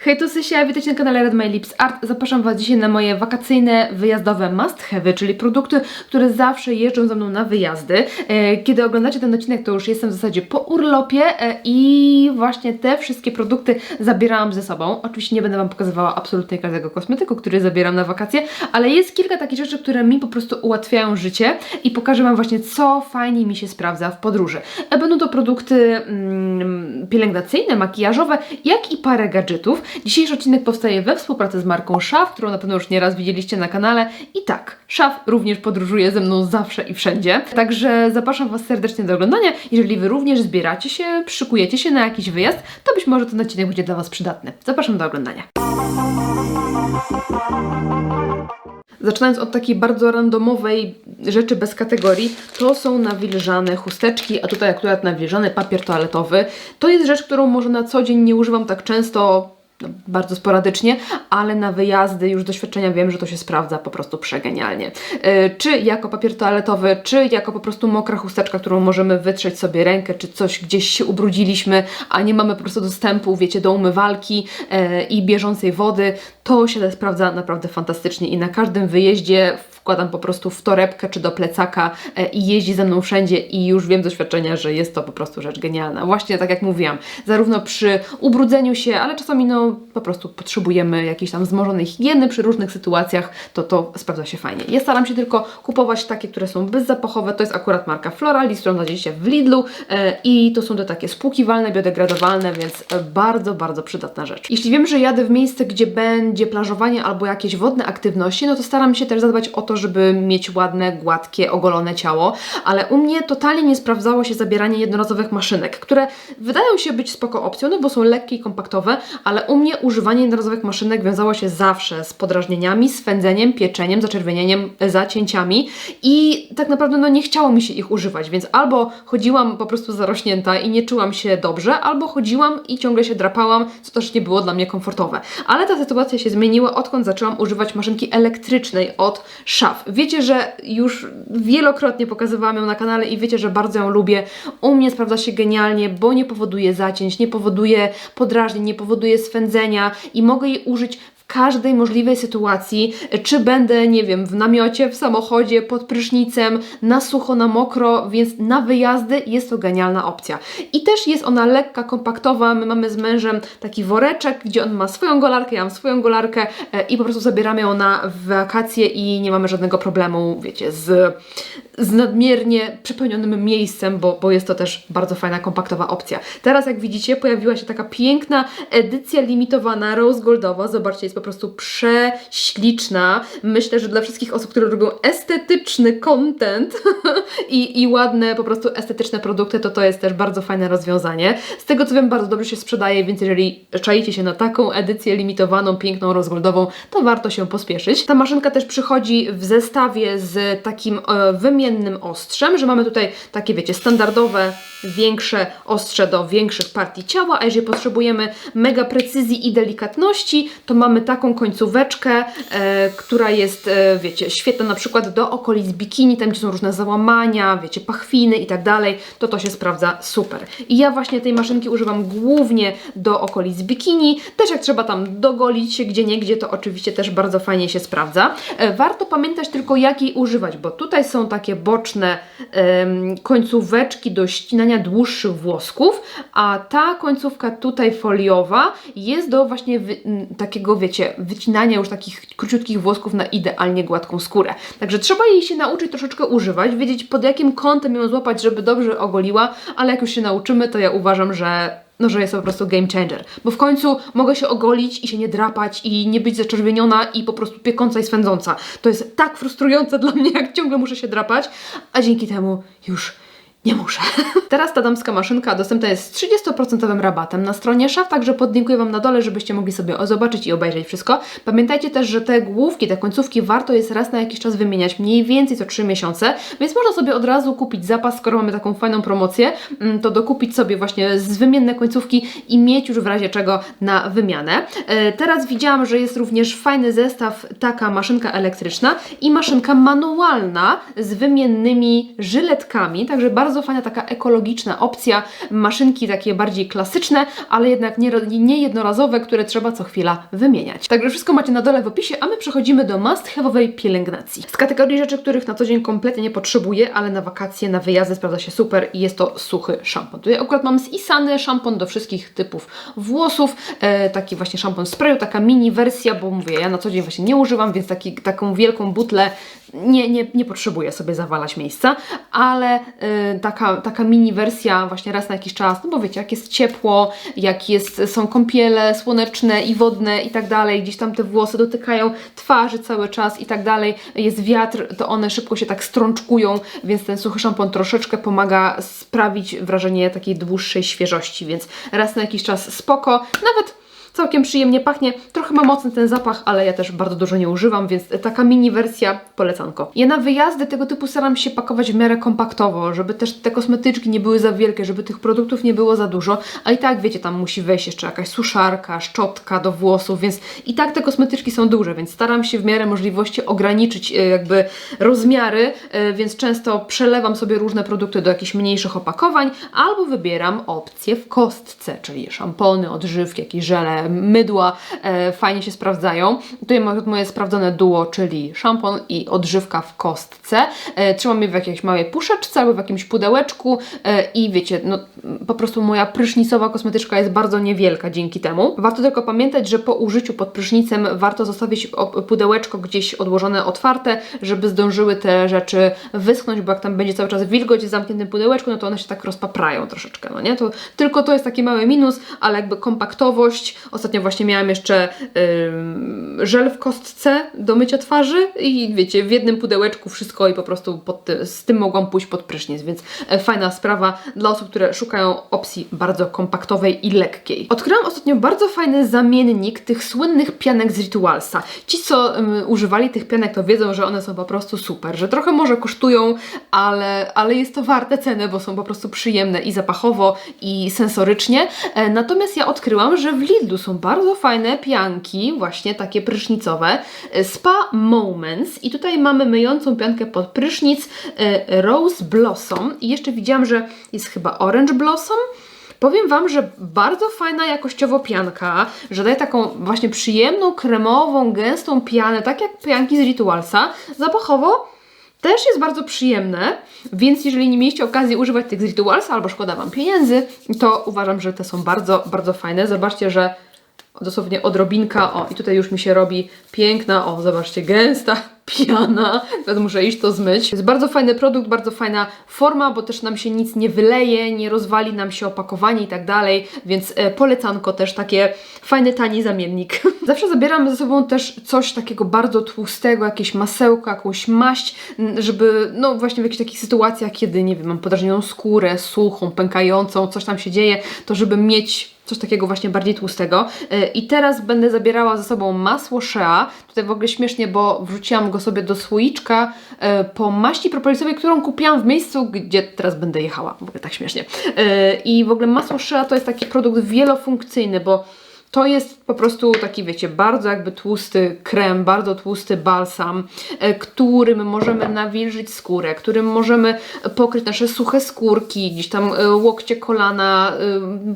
Hej, tu Sysia, witajcie na kanale Read My Lips Art. Zapraszam Was dzisiaj na moje wakacyjne, wyjazdowe must have'y, czyli produkty, które zawsze jeżdżą ze mną na wyjazdy. Kiedy oglądacie ten odcinek, to już jestem w zasadzie po urlopie i właśnie te wszystkie produkty zabierałam ze sobą. Oczywiście nie będę Wam pokazywała absolutnie każdego kosmetyku, który zabieram na wakacje, ale jest kilka takich rzeczy, które mi po prostu ułatwiają życie i pokażę Wam właśnie, co fajnie mi się sprawdza w podróży. Będą to produkty pielęgnacyjne, makijażowe, jak i parę gadżetów. Dzisiejszy odcinek powstaje we współpracy z marką Szaw, którą na pewno już nieraz widzieliście na kanale. I tak, Szaw również podróżuje ze mną zawsze i wszędzie. Także zapraszam Was serdecznie do oglądania. Jeżeli Wy również zbieracie się, szykujecie się na jakiś wyjazd, to być może ten odcinek będzie dla Was przydatny. Zapraszam do oglądania. Zaczynając od takiej bardzo randomowej rzeczy bez kategorii, to są nawilżane chusteczki, a tutaj akurat nawilżany papier toaletowy. To jest rzecz, którą może na co dzień nie używam tak często, bardzo sporadycznie, ale na wyjazdy już z doświadczenia wiem, że to się sprawdza po prostu przegenialnie. Czy jako papier toaletowy, czy jako po prostu mokra chusteczka, którą możemy wytrzeć sobie rękę, czy coś gdzieś się ubrudziliśmy, a nie mamy po prostu dostępu, wiecie, do umywalki i bieżącej wody, to się sprawdza naprawdę fantastycznie i na każdym wyjeździe wkładam po prostu w torebkę czy do plecaka i jeździ ze mną wszędzie i już wiem z doświadczenia, że jest to po prostu rzecz genialna. Właśnie tak jak mówiłam, zarówno przy ubrudzeniu się, ale czasami po prostu potrzebujemy jakiejś tam wzmożonej higieny przy różnych sytuacjach, to sprawdza się fajnie. Ja staram się tylko kupować takie, które są bezzapachowe, to jest akurat marka Floralis, którą znajdziecie w Lidlu i to są te takie spłukiwalne, biodegradowalne, więc bardzo, bardzo przydatna rzecz. Jeśli wiem, że jadę w miejsce, gdzie będzie plażowanie albo jakieś wodne aktywności, no to staram się też zadbać o to, żeby mieć ładne, gładkie, ogolone ciało, ale u mnie totalnie nie sprawdzało się zabieranie jednorazowych maszynek, które wydają się być spoko opcją, no bo są lekkie i kompaktowe, ale u mnie używanie jednorazowych maszynek wiązało się zawsze z podrażnieniami, swędzeniem, pieczeniem, zaczerwienieniem, zacięciami i tak naprawdę nie chciało mi się ich używać, więc albo chodziłam po prostu zarośnięta i nie czułam się dobrze, albo chodziłam i ciągle się drapałam, co też nie było dla mnie komfortowe. Ale ta sytuacja się zmieniła, odkąd zaczęłam używać maszynki elektrycznej od Szaw. Wiecie, że już wielokrotnie pokazywałam ją na kanale i wiecie, że bardzo ją lubię. U mnie sprawdza się genialnie, bo nie powoduje zacięć, nie powoduje podrażnień, nie powoduje swędzenia i mogę jej użyć w każdej możliwej sytuacji, czy będę, nie wiem, w namiocie, w samochodzie, pod prysznicem, na sucho, na mokro, więc na wyjazdy jest to genialna opcja. I też jest ona lekka, kompaktowa, my mamy z mężem taki woreczek, gdzie on ma swoją golarkę, ja mam swoją golarkę i po prostu zabieramy ją na wakacje i nie mamy żadnego problemu, wiecie, z nadmiernie przepełnionym miejscem, bo jest to też bardzo fajna, kompaktowa opcja. Teraz, jak widzicie, pojawiła się taka piękna edycja limitowana, rose goldowa. Zobaczcie, jest po prostu prześliczna. Myślę, że dla wszystkich osób, które lubią estetyczny content i ładne, po prostu estetyczne produkty, to jest też bardzo fajne rozwiązanie. Z tego, co wiem, bardzo dobrze się sprzedaje, więc jeżeli czaicie się na taką edycję limitowaną, piękną, rose goldową, to warto się pospieszyć. Ta maszynka też przychodzi w zestawie z takim wymiennym ostrzem, że mamy tutaj takie, wiecie, standardowe, większe ostrze do większych partii ciała, a jeżeli potrzebujemy mega precyzji i delikatności, to mamy taką końcóweczkę, która jest, wiecie, świetna na przykład do okolic bikini, tam gdzie są różne załamania, wiecie, pachwiny i tak dalej, to się sprawdza super. I ja właśnie tej maszynki używam głównie do okolic bikini, też jak trzeba tam dogolić się gdzieniegdzie, to oczywiście też bardzo fajnie się sprawdza. Warto pamiętać tylko, jak jej używać, bo tutaj są takie boczne końcóweczki do ścinania dłuższych włosków, a ta końcówka tutaj foliowa jest do właśnie takiego, wiecie, wycinania już takich króciutkich włosków na idealnie gładką skórę. Także trzeba jej się nauczyć troszeczkę używać, wiedzieć, pod jakim kątem ją złapać, żeby dobrze ogoliła, ale jak już się nauczymy, to ja uważam, że jest to po prostu game changer, bo w końcu mogę się ogolić i się nie drapać i nie być zaczerwieniona i po prostu piekąca i swędząca. To jest tak frustrujące dla mnie, jak ciągle muszę się drapać, a dzięki temu już nie muszę. Teraz ta damska maszynka dostępna jest z 30% rabatem na stronie Szaw, także podlinkuję Wam na dole, żebyście mogli sobie zobaczyć i obejrzeć wszystko. Pamiętajcie też, że te główki, te końcówki warto jest raz na jakiś czas wymieniać, mniej więcej co 3 miesiące, więc można sobie od razu kupić zapas, skoro mamy taką fajną promocję, to dokupić sobie właśnie z wymienne końcówki i mieć już w razie czego na wymianę. Teraz widziałam, że jest również fajny zestaw, taka maszynka elektryczna i maszynka manualna z wymiennymi żyletkami, także bardzo bardzo fajna taka ekologiczna opcja, maszynki takie bardziej klasyczne, ale jednak nie jednorazowe, które trzeba co chwila wymieniać. Także wszystko macie na dole w opisie, a my przechodzimy do must-have'owej pielęgnacji. Z kategorii rzeczy, których na co dzień kompletnie nie potrzebuję, ale na wakacje, na wyjazdy sprawdza się super i jest to suchy szampon. Tutaj akurat mam z Isany szampon do wszystkich typów włosów, taki właśnie szampon w sprayu, taka mini wersja, bo mówię, ja na co dzień właśnie nie używam, więc taką wielką butlę nie potrzebuję sobie zawalać miejsca, ale taka mini wersja właśnie raz na jakiś czas, no bo wiecie, jak jest ciepło, są kąpiele słoneczne i wodne i tak dalej, gdzieś tam te włosy dotykają twarzy cały czas i tak dalej, jest wiatr, to one szybko się tak strączkują, więc ten suchy szampon troszeczkę sprawić wrażenie takiej dłuższej świeżości, więc raz na jakiś czas spoko, nawet całkiem przyjemnie pachnie, trochę ma mocny ten zapach, ale ja też bardzo dużo nie używam, więc taka mini wersja polecanko. Ja na wyjazdy tego typu staram się pakować w miarę kompaktowo, żeby też te kosmetyczki nie były za wielkie, żeby tych produktów nie było za dużo, a i tak wiecie, tam musi wejść jeszcze jakaś suszarka, szczotka do włosów, więc i tak te kosmetyczki są duże, więc staram się w miarę możliwości ograniczyć jakby rozmiary, więc często przelewam sobie różne produkty do jakichś mniejszych opakowań, albo wybieram opcje w kostce, czyli szampony, odżywki, jakieś żele, mydła, fajnie się sprawdzają. Tutaj mam moje sprawdzone duo, czyli szampon i odżywka w kostce. Trzymam je w jakiejś małej puszeczce albo w jakimś pudełeczku i wiecie, no po prostu moja prysznicowa kosmetyczka jest bardzo niewielka dzięki temu. Warto tylko pamiętać, że po użyciu pod prysznicem warto zostawić pudełeczko gdzieś odłożone, otwarte, żeby zdążyły te rzeczy wyschnąć, bo jak tam będzie cały czas wilgoć w zamkniętym pudełeczku, no to one się tak rozpaprają troszeczkę, no nie? Tylko to jest taki mały minus, ale jakby kompaktowość. Ostatnio właśnie miałam jeszcze żel w kostce do mycia twarzy i wiecie, w jednym pudełeczku wszystko i po prostu z tym mogłam pójść pod prysznic, więc fajna sprawa dla osób, które szukają opcji bardzo kompaktowej i lekkiej. Odkryłam ostatnio bardzo fajny zamiennik tych słynnych pianek z Ritualsa. Ci, co używali tych pianek, to wiedzą, że one są po prostu super, że trochę może kosztują, ale jest to warte ceny, bo są po prostu przyjemne i zapachowo, i sensorycznie. Natomiast ja odkryłam, że w Lidlu są bardzo fajne pianki, właśnie takie prysznicowe, Spa Moments i tutaj mamy myjącą piankę pod prysznic Rose Blossom i jeszcze widziałam, że jest chyba Orange Blossom. Powiem Wam, że bardzo fajna jakościowo pianka, że daje taką właśnie przyjemną, kremową, gęstą pianę, tak jak pianki z Ritualsa. Zapachowo też jest bardzo przyjemne, więc jeżeli nie mieliście okazji używać tych z Ritualsa albo szkoda Wam pieniędzy, to uważam, że te są bardzo, bardzo fajne. Zobaczcie, że dosłownie odrobinka, o i tutaj już mi się robi piękna, o zobaczcie, gęsta piana, teraz muszę iść to zmyć. Jest bardzo fajny produkt, bardzo fajna forma, bo też nam się nic nie wyleje, nie rozwali nam się opakowanie i tak dalej, więc polecanko też, takie fajny, tani zamiennik. Zawsze zabieram ze sobą też coś takiego bardzo tłustego, jakieś masełko, jakąś maść, żeby, no właśnie w jakichś takich sytuacjach, kiedy, nie wiem, mam podrażnioną skórę, suchą, pękającą, coś tam się dzieje, to żeby mieć coś takiego właśnie bardziej tłustego. I teraz będę zabierała ze sobą masło Shea. Tutaj w ogóle śmiesznie, bo wrzuciłam go sobie do słoiczka po maści propolisowej, którą kupiłam w miejscu, gdzie teraz będę jechała. W ogóle tak śmiesznie. I w ogóle masło Shea to jest taki produkt wielofunkcyjny, bo to jest po prostu taki, wiecie, bardzo jakby tłusty krem, bardzo tłusty balsam, którym możemy nawilżyć skórę, którym możemy pokryć nasze suche skórki, gdzieś tam łokcie, kolana,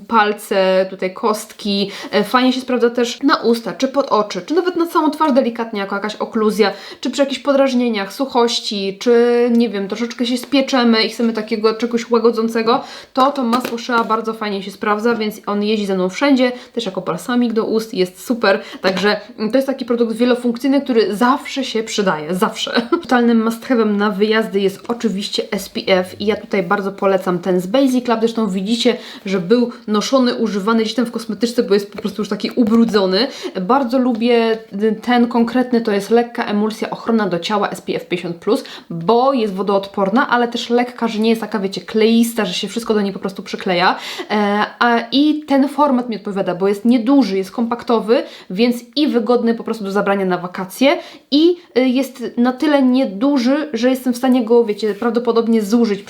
palce, tutaj kostki. Fajnie się sprawdza też na usta, czy pod oczy, czy nawet na całą twarz delikatnie, jako jakaś okluzja, czy przy jakichś podrażnieniach, suchości, czy nie wiem, troszeczkę się spieczemy i chcemy takiego czegoś łagodzącego, to masło Shea bardzo fajnie się sprawdza, więc on jeździ ze mną wszędzie, też jako balsamik do ust, jest super, także to jest taki produkt wielofunkcyjny, który zawsze się przydaje, zawsze. Totalnym must-have'em na wyjazdy jest oczywiście SPF i ja tutaj bardzo polecam ten z Basic Lab, zresztą widzicie, że był noszony, używany gdzieś tam w kosmetyczce, bo jest po prostu już taki ubrudzony. Bardzo lubię ten konkretny, to jest lekka emulsja ochronna do ciała SPF 50+, bo jest wodoodporna, ale też lekka, że nie jest taka, wiecie, kleista, że się wszystko do niej po prostu przykleja, i ten format mi odpowiada, bo jest nieduży, jest kompaktowy, więc i wygodny po prostu do zabrania na wakacje i jest na tyle nieduży, że jestem w stanie go, wiecie, prawdopodobnie zużyć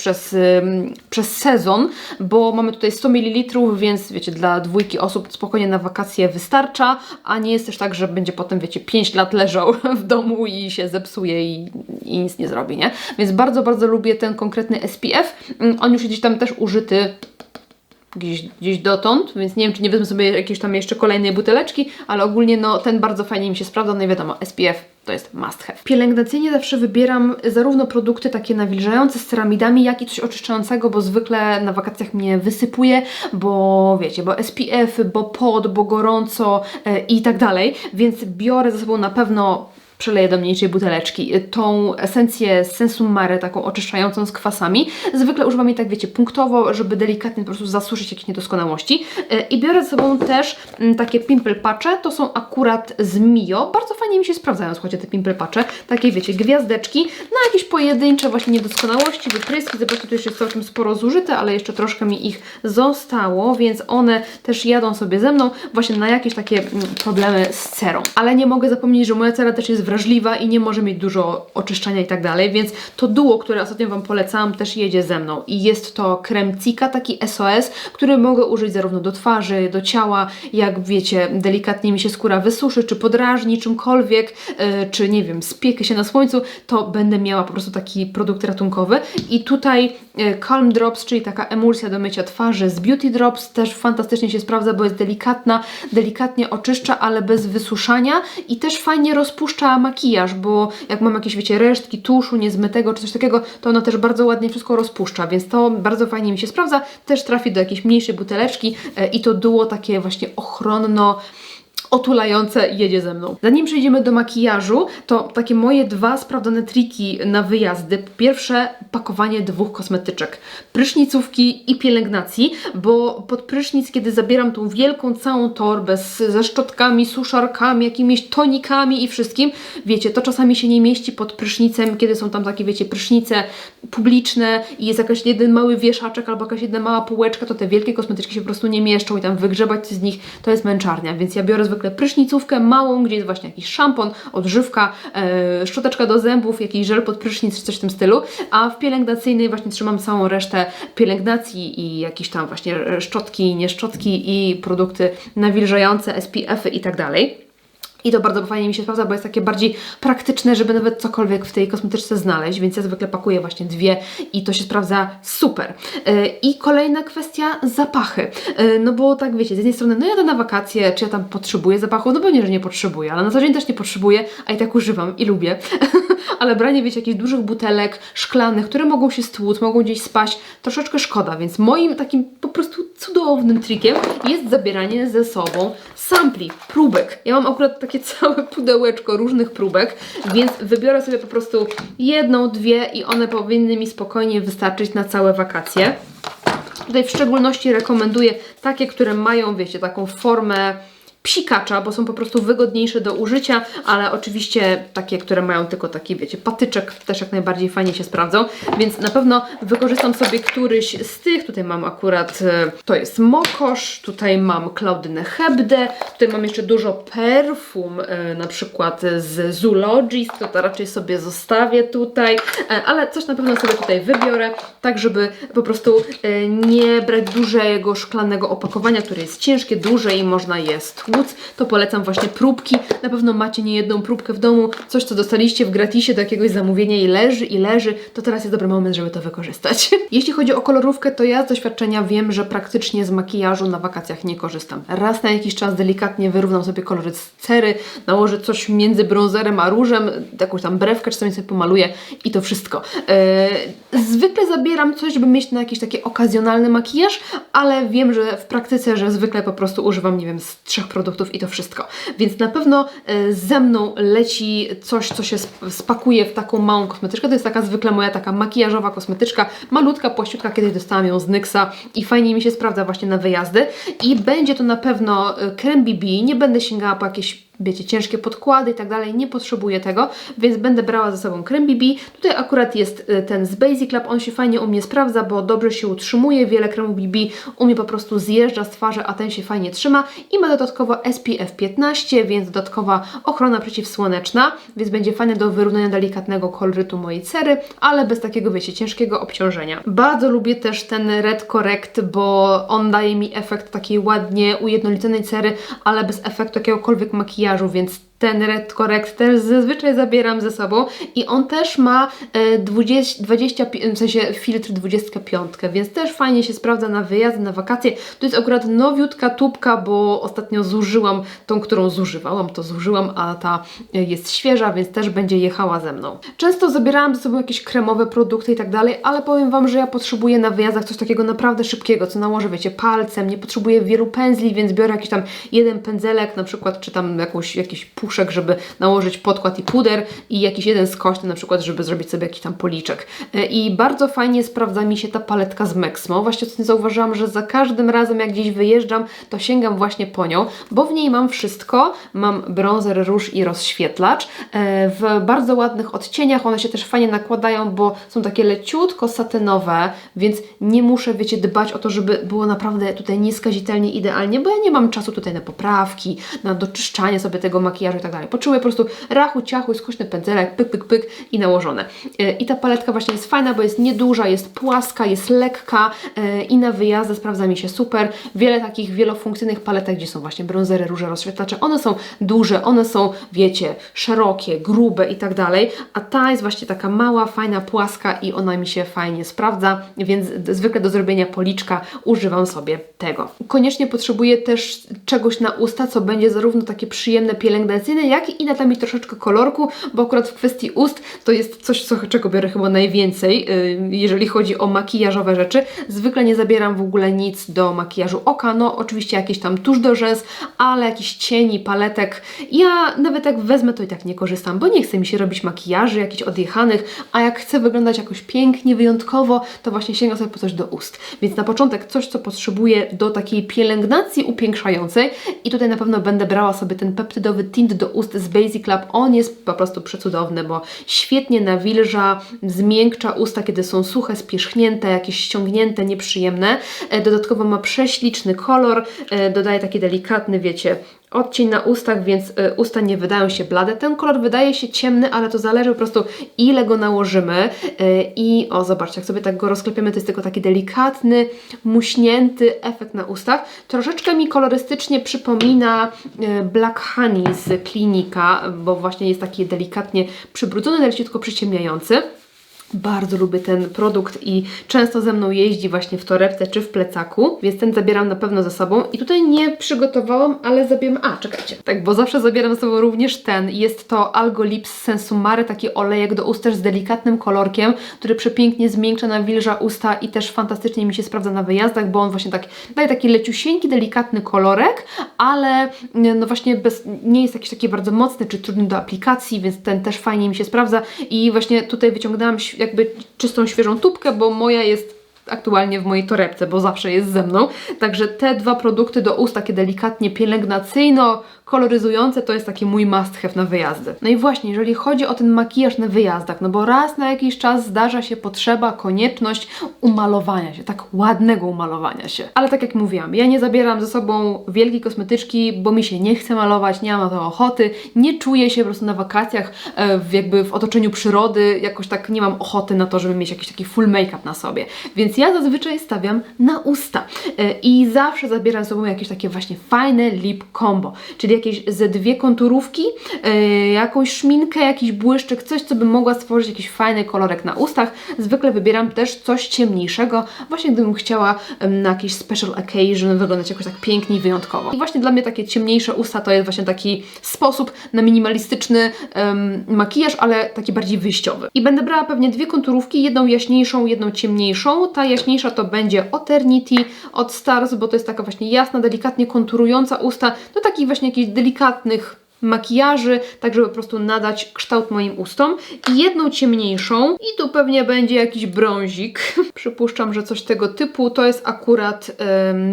przez sezon, bo mamy tutaj 100 ml, więc wiecie, dla 2 osób spokojnie na wakacje wystarcza, a nie jest też tak, że będzie potem, wiecie, 5 lat leżał w domu i się zepsuje i nic nie zrobi, nie? Więc bardzo, bardzo lubię ten konkretny SPF. On już gdzieś tam też użyty gdzieś dotąd, więc nie wiem, czy nie wezmę sobie jakieś tam jeszcze kolejnej buteleczki, ale ogólnie no ten bardzo fajnie mi się sprawdza, no i wiadomo, SPF to jest must have. Pielęgnacyjnie zawsze wybieram zarówno produkty takie nawilżające z ceramidami, jak i coś oczyszczającego, bo zwykle na wakacjach mnie wysypuje, bo wiecie, bo SPF, bo pot, bo gorąco i tak dalej, więc biorę ze sobą na pewno, przeleję do mniejszej buteleczki, tą esencję Sensum Mare, taką oczyszczającą z kwasami. Zwykle używam jej tak, wiecie, punktowo, żeby delikatnie po prostu zasuszyć jakieś niedoskonałości. I biorę ze sobą też takie pimple patche, to są akurat z Mio. Bardzo fajnie mi się sprawdzają, słuchajcie, te pimple patche. Takie, wiecie, gwiazdeczki na jakieś pojedyncze właśnie niedoskonałości, wypryski. Zobaczcie, tu jeszcze jest całkiem sporo zużyte, ale jeszcze troszkę mi ich zostało, więc one też jadą sobie ze mną właśnie na jakieś takie problemy z cerą. Ale nie mogę zapomnieć, że moja cera też jest wrażliwa i nie może mieć dużo oczyszczania i tak dalej, więc to duo, które ostatnio Wam polecałam, też jedzie ze mną i jest to krem Cica, taki SOS, który mogę użyć zarówno do twarzy, do ciała, jak wiecie, delikatnie mi się skóra wysuszy, czy podrażni czymkolwiek, czy nie wiem, spiekę się na słońcu, to będę miała po prostu taki produkt ratunkowy i tutaj Calm Drops, czyli taka emulsja do mycia twarzy z Beauty Drops, też fantastycznie się sprawdza, bo jest delikatna, delikatnie oczyszcza, ale bez wysuszania i też fajnie rozpuszcza makijaż, bo jak mam jakieś, wiecie, resztki tuszu niezmytego czy coś takiego, to ono też bardzo ładnie wszystko rozpuszcza, więc to bardzo fajnie mi się sprawdza. Też trafi do jakiejś mniejszej buteleczki i to duo takie właśnie ochronno otulające jedzie ze mną. Zanim przejdziemy do makijażu, to takie moje 2 sprawdzone triki na wyjazdy. Pierwsze, pakowanie 2 kosmetyczek. Prysznicówki i pielęgnacji, bo pod prysznic, kiedy zabieram tą wielką całą torbę ze szczotkami, suszarkami, jakimiś tonikami i wszystkim, wiecie, to czasami się nie mieści pod prysznicem, kiedy są tam takie, wiecie, prysznice publiczne i jest jakaś jeden mały wieszaczek albo jakaś jedna mała półeczka, to te wielkie kosmetyczki się po prostu nie mieszczą i tam wygrzebać z nich to jest męczarnia, więc ja biorę zwykle prysznicówkę małą, gdzie jest właśnie jakiś szampon, odżywka, szczoteczka do zębów, jakiś żel pod prysznic, czy coś w tym stylu, a w pielęgnacyjnej właśnie trzymam całą resztę pielęgnacji i jakieś tam właśnie szczotki, nieszczotki i produkty nawilżające, SPF-y i tak dalej. I to bardzo fajnie mi się sprawdza, bo jest takie bardziej praktyczne, żeby nawet cokolwiek w tej kosmetyczce znaleźć, więc ja zwykle pakuję właśnie 2 i to się sprawdza super. I kolejna kwestia, zapachy. No bo tak wiecie, z jednej strony, no jadę na wakacje, czy ja tam potrzebuję zapachu? No pewnie, że nie potrzebuję, ale na co dzień też nie potrzebuję, a i tak używam i lubię. Ale branie, wiecie, jakichś dużych butelek szklanych, które mogą się stłuc, mogą gdzieś spaść, troszeczkę szkoda, więc moim takim po prostu cudownym trikiem jest zabieranie ze sobą sampli, próbek. Ja mam akurat takie całe pudełeczko różnych próbek, więc wybiorę sobie po prostu 1, 2 i one powinny mi spokojnie wystarczyć na całe wakacje. Tutaj w szczególności rekomenduję takie, które mają, wiecie, taką formę psikacza, bo są po prostu wygodniejsze do użycia, ale oczywiście takie, które mają tylko taki, wiecie, patyczek też jak najbardziej fajnie się sprawdzą, więc na pewno wykorzystam sobie któryś z tych. Tutaj mam akurat, to jest Mokosz, tutaj mam Claudine Hebde, tutaj mam jeszcze dużo perfum, na przykład z Zoologist, to raczej sobie zostawię tutaj, ale coś na pewno sobie tutaj wybiorę, tak żeby po prostu nie brać dużego szklanego opakowania, które jest ciężkie, duże i można je stłuc. To polecam właśnie próbki. Na pewno macie niejedną próbkę w domu, coś co dostaliście w gratisie do jakiegoś zamówienia i leży, to teraz jest dobry moment, żeby to wykorzystać. Jeśli chodzi o kolorówkę, to ja z doświadczenia wiem, że praktycznie z makijażu na wakacjach nie korzystam. Raz na jakiś czas delikatnie wyrównam sobie kolory z cery, nałożę coś między brązerem a różem, jakąś tam brewkę czasami sobie pomaluję i to wszystko. Zwykle zabieram coś, żeby mieć na jakiś taki okazjonalny makijaż, ale wiem, że w praktyce, że zwykle po prostu używam, nie wiem, z 3 produktów i to wszystko. Więc na pewno ze mną leci coś, co się spakuje w taką małą kosmetyczkę. To jest taka zwykle moja taka makijażowa kosmetyczka, malutka, płaściutka, kiedyś dostałam ją z NYXa i fajnie mi się sprawdza właśnie na wyjazdy. I będzie to na pewno krem BB, nie będę sięgała po jakieś wiecie, ciężkie podkłady i tak dalej, nie potrzebuję tego, więc będę brała ze sobą krem BB. Tutaj akurat jest ten z Basic Lab, on się fajnie u mnie sprawdza, bo dobrze się utrzymuje, wiele kremów BB u mnie po prostu zjeżdża z twarzy, a ten się fajnie trzyma i ma dodatkowo SPF 15, więc dodatkowa ochrona przeciwsłoneczna, więc będzie fajne do wyrównania delikatnego kolorytu mojej cery, ale bez takiego, wiecie, ciężkiego obciążenia. Bardzo lubię też ten Red Correct, bo on daje mi efekt takiej ładnie ujednoliconej cery, ale bez efektu jakiegokolwiek makijażu, więc ten Red Correct też zazwyczaj zabieram ze sobą i on też ma 20, w sensie filtr 25, więc też fajnie się sprawdza na wyjazdy, na wakacje. To jest akurat nowiutka tubka, bo ostatnio zużyłam tą, którą zużywałam, to zużyłam, a ta jest świeża, więc też będzie jechała ze mną. Często zabierałam ze sobą jakieś kremowe produkty i tak dalej, ale powiem Wam, że ja potrzebuję na wyjazdach coś takiego naprawdę szybkiego, co nałożę, wiecie, palcem, nie potrzebuję wielu pędzli, więc biorę jakiś tam jeden pędzelek na przykład, czy tam jakiś puszek, żeby nałożyć podkład i puder i jakiś jeden skośny na przykład, żeby zrobić sobie jakiś tam policzek. I bardzo fajnie sprawdza mi się ta paletka z Mexmo. Właśnie ostatnio zauważyłam, że za każdym razem jak gdzieś wyjeżdżam, to sięgam właśnie po nią, bo w niej mam wszystko. Mam bronzer, róż i rozświetlacz w bardzo ładnych odcieniach. One się też fajnie nakładają, bo są takie leciutko satynowe, więc nie muszę, wiecie, dbać o to, żeby było naprawdę tutaj nieskazitelnie idealnie, bo ja nie mam czasu tutaj na poprawki, na doczyszczanie sobie tego makijażu i tak dalej. Potrzebuję po prostu rachu, ciachu, skośny pędzelek, pyk, pyk, pyk i nałożone. I ta paletka właśnie jest fajna, bo jest nieduża, jest płaska, jest lekka i na wyjazdy sprawdza mi się super. Wiele takich wielofunkcyjnych paletek, gdzie są właśnie bronzery, róże, rozświetlacze, one są duże, one są, wiecie, szerokie, grube i tak dalej, a ta jest właśnie taka mała, fajna, płaska i ona mi się fajnie sprawdza, więc zwykle do zrobienia policzka używam sobie tego. Koniecznie potrzebuję też czegoś na usta, co będzie zarówno takie przyjemne, pielęgnacyjne, jak i nada mi troszeczkę kolorku, bo akurat w kwestii ust to jest coś, czego biorę chyba najwięcej, jeżeli chodzi o makijażowe rzeczy. Zwykle nie zabieram w ogóle nic do makijażu oka, no oczywiście jakieś tam tusz do rzęs, ale jakiś cieni, paletek. Ja nawet jak wezmę, to i tak nie korzystam, bo nie chce mi się robić makijaży jakichś odjechanych, a jak chcę wyglądać jakoś pięknie, wyjątkowo, to właśnie sięgam sobie po coś do ust. Więc na początek coś, co potrzebuję do takiej pielęgnacji upiększającej i tutaj na pewno będę brała sobie ten peptydowy tint do ust z Basic Lab. On jest po prostu przecudowny, bo świetnie nawilża, zmiękcza usta, kiedy są suche, spierzchnięte, jakieś ściągnięte, nieprzyjemne. Dodatkowo ma prześliczny kolor, dodaje taki delikatny, wiecie, odcień na ustach, więc usta nie wydają się blade. Ten kolor wydaje się ciemny, ale to zależy po prostu ile go nałożymy i o, zobaczcie, jak sobie tak go rozklepiemy, to jest tylko taki delikatny, muśnięty efekt na ustach. Troszeczkę mi kolorystycznie przypomina Black Honey z Klinika, bo właśnie jest taki delikatnie przybrudzony, leciutko przyciemniający. Bardzo lubię ten produkt i często ze mną jeździ właśnie w torebce czy w plecaku, więc ten zabieram na pewno ze sobą. I tutaj nie przygotowałam, ale zabieram... A, czekajcie. Tak, bo zawsze zabieram ze sobą również ten. Jest to Algo Lips Sensumary, taki olejek do ust też z delikatnym kolorkiem, który przepięknie zmiękcza, nawilża usta i też fantastycznie mi się sprawdza na wyjazdach, bo on właśnie tak daje taki leciusieńki, delikatny kolorek, ale no właśnie nie jest jakiś taki bardzo mocny czy trudny do aplikacji, więc ten też fajnie mi się sprawdza i właśnie tutaj wyciągnęłam jakby czystą, świeżą tubkę, bo moja jest aktualnie w mojej torebce, bo zawsze jest ze mną. Także te dwa produkty do ust, takie delikatnie pielęgnacyjno-koloryzujące, to jest taki mój must have na wyjazdy. No i właśnie, jeżeli chodzi o ten makijaż na wyjazdach, no bo raz na jakiś czas zdarza się potrzeba, konieczność umalowania się, tak ładnego umalowania się. Ale tak jak mówiłam, ja nie zabieram ze sobą wielkiej kosmetyczki, bo mi się nie chce malować, nie mam na to ochoty, nie czuję się po prostu na wakacjach jakby w otoczeniu przyrody, jakoś tak nie mam ochoty na to, żeby mieć jakiś taki full make-up na sobie. Więc ja zazwyczaj stawiam na usta i zawsze zabieram ze sobą jakieś takie właśnie fajne lip combo, czyli jakieś ze dwie konturówki, jakąś szminkę, jakiś błyszczyk, coś, co bym mogła stworzyć jakiś fajny kolorek na ustach. Zwykle wybieram też coś ciemniejszego, właśnie gdybym chciała na jakiś special occasion wyglądać jakoś tak pięknie i wyjątkowo. I właśnie dla mnie takie ciemniejsze usta to jest właśnie taki sposób na minimalistyczny makijaż, ale taki bardziej wyjściowy. I będę brała pewnie dwie konturówki, jedną jaśniejszą, jedną ciemniejszą. Ta jaśniejsza to będzie Eternity od Stars, bo to jest taka właśnie jasna, delikatnie konturująca usta do takich właśnie jakichś delikatnych makijaży, tak żeby po prostu nadać kształt moim ustom. I jedną ciemniejszą i tu pewnie będzie jakiś brązik. Przypuszczam, że coś tego typu. To jest akurat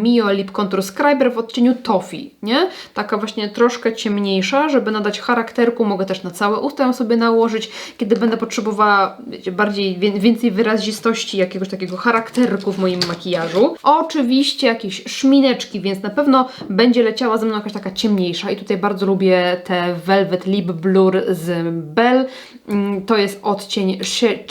Mio Lip Contour Scriber w odcieniu Toffee, nie? Taka właśnie troszkę ciemniejsza, żeby nadać charakterku. Mogę też na całe usta ją sobie nałożyć, kiedy będę potrzebowała, wiecie, więcej wyrazistości, jakiegoś takiego charakterku w moim makijażu. Oczywiście jakieś szmineczki, więc na pewno będzie leciała ze mną jakaś taka ciemniejsza i tutaj bardzo lubię te Velvet Lip Blur z Belle. To jest odcień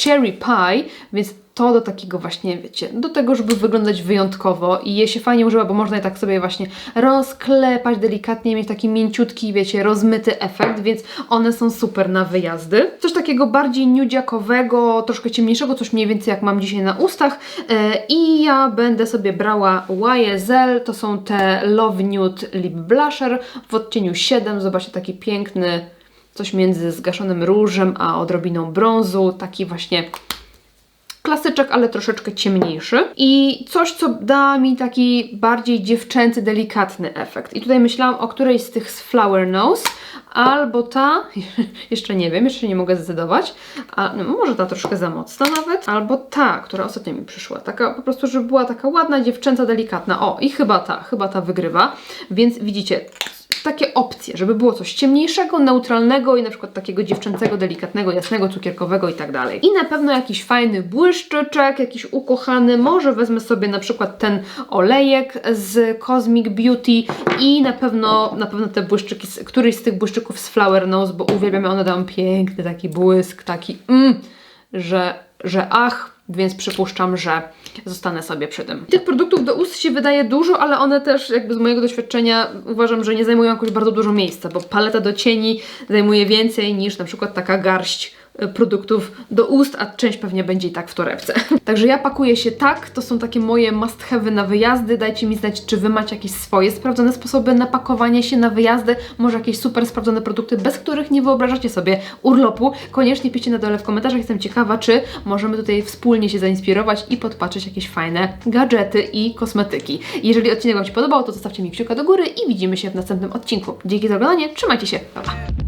Cherry Pie, więc to do takiego właśnie, wiecie, do tego, żeby wyglądać wyjątkowo i je się fajnie używa, bo można je tak sobie właśnie rozklepać delikatnie, mieć taki mięciutki, wiecie, rozmyty efekt, więc one są super na wyjazdy. Coś takiego bardziej nudziakowego, troszkę ciemniejszego, coś mniej więcej jak mam dzisiaj na ustach i ja będę sobie brała YSL, to są te Love Nude Lip Blusher w odcieniu 7, zobaczcie, taki piękny, coś między zgaszonym różem a odrobiną brązu, taki właśnie klasyczek, ale troszeczkę ciemniejszy. I coś, co da mi taki bardziej dziewczęcy, delikatny efekt. I tutaj myślałam o którejś z tych z Flower Nose, albo ta, jeszcze nie wiem, jeszcze nie mogę zdecydować, a no, może ta troszkę za mocna nawet, albo ta, która ostatnio mi przyszła. Taka po prostu, żeby była taka ładna, dziewczęca, delikatna. O, i chyba ta wygrywa. Więc widzicie, takie opcje, żeby było coś ciemniejszego, neutralnego i na przykład takiego dziewczęcego, delikatnego, jasnego, cukierkowego i tak dalej. I na pewno jakiś fajny błyszczyczek, jakiś ukochany, może wezmę sobie na przykład ten olejek z Cosmic Beauty i na pewno te błyszczyki, któryś z tych błyszczyków z Flower Nose, bo uwielbiam, one dają piękny taki błysk, taki że ach, więc przypuszczam, że zostanę sobie przy tym. Tych produktów do ust się wydaje dużo, ale one też jakby z mojego doświadczenia uważam, że nie zajmują jakoś bardzo dużo miejsca, bo paleta do cieni zajmuje więcej niż na przykład taka garść produktów do ust, a część pewnie będzie i tak w torebce. Także ja pakuję się tak, to są takie moje must have'y na wyjazdy. Dajcie mi znać, czy Wy macie jakieś swoje sprawdzone sposoby na pakowanie się na wyjazdy, może jakieś super sprawdzone produkty, bez których nie wyobrażacie sobie urlopu. Koniecznie piszcie na dole w komentarzach, jestem ciekawa, czy możemy tutaj wspólnie się zainspirować i podpatrzeć jakieś fajne gadżety i kosmetyki. Jeżeli odcinek Wam się podobał, to zostawcie mi kciuka do góry i widzimy się w następnym odcinku. Dzięki za oglądanie, trzymajcie się, pa pa!